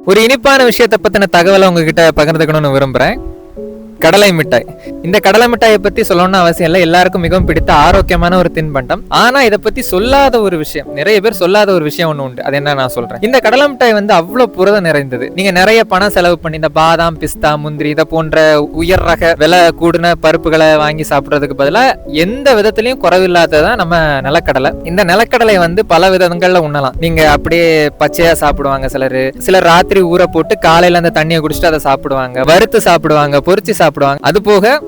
ஒரு இனிப்பான விஷயத்தை பத்தின தகவலை உங்ககிட்ட பகிர்ந்துக்கணும்னு விரும்புறேன். கடலை மிட்டாய். இந்த கடலை மிட்டாயை பத்தி சொல்லணும்னு அவசியம் இல்லை, எல்லாருக்கும் மிகவும் பிடித்த ஆரோக்கியமான ஒரு தின்பண்டம். ஆனா இதை பத்தி சொல்லாத ஒரு விஷயம், நிறைய பேர் சொல்லாத ஒரு விஷயம் ஒண்ணு உண்டு. அது என்ன நான் சொல்றேன். இந்த கடலை மிட்டாய் அவ்வளவு புரதம் நிறைந்தது. நீங்க நிறைய பணம் செலவு பண்ணி இந்த பாதாம், பிஸ்தா, முந்திரி இதை போன்ற உயர் ரக விலை கூடின பருப்புகளை வாங்கி சாப்பிடுறதுக்கு பதிலா எந்த விதத்திலையும் குறைவில்லாததான் நம்ம நிலக்கடலை. இந்த நிலக்கடலை பல விதங்கள்ல உண்ணலாம். நீங்க அப்படியே பச்சையா சாப்பிடுவாங்க சிலர் ராத்திரி ஊற போட்டு காலையில அந்த தண்ணியை குடிச்சிட்டு அதை சாப்பிடுவாங்க, வறுத்து சாப்பிடுவாங்க, பொரிச்சு சாப்பிடுவாங்க. அது போக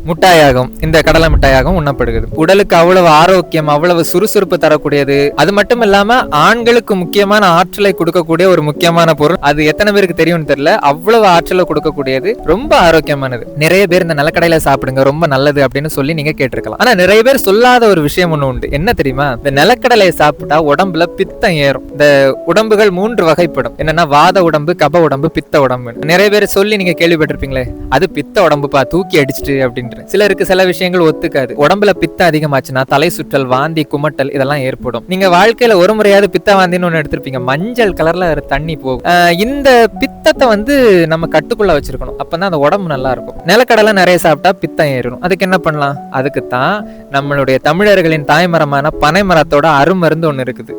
முட்டாயாகும், இந்த கடலை மிட்டாயாகவும் உண்ணப்படுகிறது. உடலுக்கு அவ்வளவு ஆரோக்கியம், அவ்வளவு சுறுசுறுப்பு தரக்கூடியது. அது மட்டும் இல்லாம ஆண்களுக்கு முக்கியமான ஆற்றலை கொடுக்கக்கூடிய ஒரு முக்கியமான பொருள். அது எத்தனை பேருக்கு தெரியும்னு தெரியல, அவ்வளவு ஆற்றலை கொடுக்கக்கூடியது, ரொம்ப ஆரோக்கியமானது. நிறைய பேர் இந்த நிலக்கடையில சாப்பிடுங்க ரொம்ப நல்லது அப்படின்னு சொல்லி நீங்க கேட்டிருக்கலாம். ஆனா நிறைய பேர் சொல்லாத ஒரு விஷயம் ஒண்ணு உண்டு. என்ன தெரியுமா? இந்த நிலக்கடலையை சாப்பிட்டா உடம்புல பித்தம் ஏறும். இந்த உடம்புகள் 3 வகைப்படும். என்னன்னா வாத உடம்பு, கப உடம்பு, பித்த உடம்பு. நிறைய பேர் சொல்லி நீங்க கேள்விப்பட்டிருப்பீங்களே, அது பித்த உடம்புப்பா, தூக்கி அடிச்சுட்டு அப்படின்னு. சிலருக்கு சில விஷயங்கள் ஒத்துக்காது. உடம்புல பித்தம் அதிகமாச்சுன்னா தலை சுற்றல், வாந்தி, குமட்டல் இதெல்லாம் ஏற்படும். நீங்க வாழ்க்கையில ஒரு முறையாவது பித்த வாந்தின்னு ஒண்ணு எடுத்திருப்பீங்க. மஞ்சள் கலர்ல தண்ணி போகும். இந்த பித்தத்தை நம்ம கட்டுக்குள்ள வச்சிருக்கணும். அப்பதான் அந்த உடம்பு நல்லா இருக்கும். நிலக்கடலை நிறைய சாப்பிட்டா பித்தம் ஏறணும். அதுக்கு என்ன பண்ணலாம்? அதுக்குத்தான் நம்மளுடைய தமிழர்களின் தாய்மரமான பனை மரத்தோட அருமருந்து ஒண்ணு இருக்குது.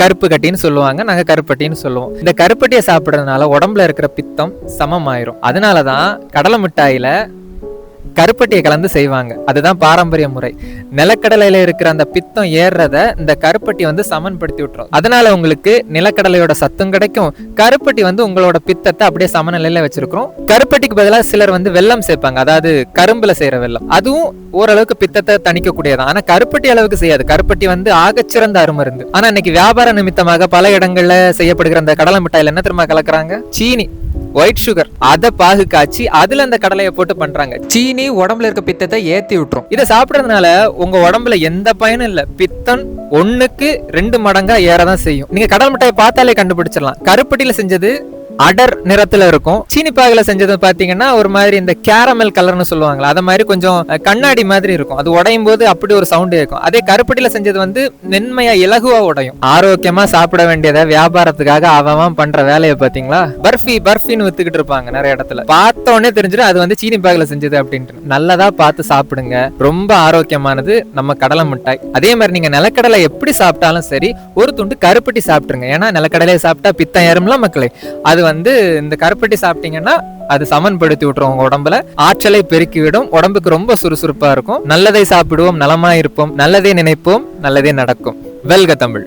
கருப்பு கட்டின்னு சொல்லுவாங்க, நாங்க கருப்பட்டின்னு சொல்லுவோம். இந்த கருப்பட்டியை சாப்பிடுறதுனால உடம்புல இருக்கிற பித்தம் சமமாயிரும். அதனாலதான் கடலை மிட்டாயில கருப்பட்டியை கலந்து செய்வாங்க. அதுதான் பாரம்பரிய முறை. நிலக்கடலையில இருக்கிற அந்த பித்தம் ஏறத இந்த கருப்பட்டி சமன்படுத்தி விட்டுரும். அதனால உங்களுக்கு நிலக்கடலையோட சத்தும் கிடைக்கும். கருப்பட்டி உங்களோட பித்தத்தை அப்படியே சமநிலையில வச்சிருக்கிறோம். கருப்பட்டிக்கு பதிலாக சிலர் வெல்லம் சேர்ப்பாங்க, அதாவது கரும்புல செய்யற வெல்லம். அதுவும் ஓரளவுக்கு பித்தத்தை தணிக்க கூடியதான். ஆனா கருப்பட்டி அளவுக்கு செய்யாது. கருப்பட்டி ஆகச்சிறந்த அருமருந்து. ஆனா இன்னைக்கு வியாபார நிமித்தமாக பல இடங்கள்ல செய்யப்படுகிற அந்த கடலை மிட்டாயில என்ன தெரியுமா கலக்குறாங்க? சீனி, ஒயிட் சுகர். அதை பாகு காய்ச்சி அதுல அந்த கடலையை போட்டு பண்றாங்க. சீனி உடம்புல இருக்க பித்தத்தை ஏத்தி விட்டுரும். இதை சாப்பிடறதுனால உங்க உடம்புல எந்த பயனும் இல்ல. பித்தம் 1க்கு 2 மடங்கா ஏறதான் செய்யும். நீங்க கடலை மிட்டாயை பார்த்தாலே கண்டுபிடிச்சிடலாம். கருப்பட்டியில செஞ்சது அடர் நிறத்துல இருக்கும். சீனி பாகுல செஞ்சது பாத்தீங்கன்னா ஒரு மாதிரி இந்த கேரமல் கலர்னு சொல்லுவாங்களா, அத மாதிரி கொஞ்சம் கண்ணாடி மாதிரி இருக்கும். அது உடையும் போது அப்படி ஒரு சவுண்ட் இருக்கும். அதே கருப்பட்டியில செஞ்சது மென்மையா இலகுவா உடையும். ஆரோக்கியமா சாப்பிட வேண்டியதை வியாபாரத்துக்காக அவன் பண்ற வேலையை பாத்தீங்களா? பர்ஃபின்னு வித்துக்கிட்டு இருப்பாங்க நிறைய இடத்துல. பார்த்தோன்னே தெரிஞ்சிடும் அது சீனி பாகுல செஞ்சது அப்படின்ட்டு. நல்லதா பார்த்து சாப்பிடுங்க. ரொம்ப ஆரோக்கியமானது நம்ம கடலை மிட்டாய். அதே மாதிரி நீங்க நிலக்கடலை எப்படி சாப்பிட்டாலும் சரி, ஒரு துண்டு கருப்பட்டி சாப்பிட்டுருங்க. ஏன்னா நிலக்கடலையை சாப்பிட்டா பித்தம் ஏறும்ல மக்களே. அது இந்த கருப்பட்டி சாப்பிட்டீங்கன்னா அது சமன்படுத்தி விட்டுரும். உங்க உடம்புல ஆற்றலை பெருக்கிவிடும். உடம்புக்கு ரொம்ப சுறுசுறுப்பா இருக்கும். நல்லதை சாப்பிடுவோம், நலமா இருப்போம், நல்லதே நினைப்போம், நல்லதே நடக்கும். வெல்க தமிழ்.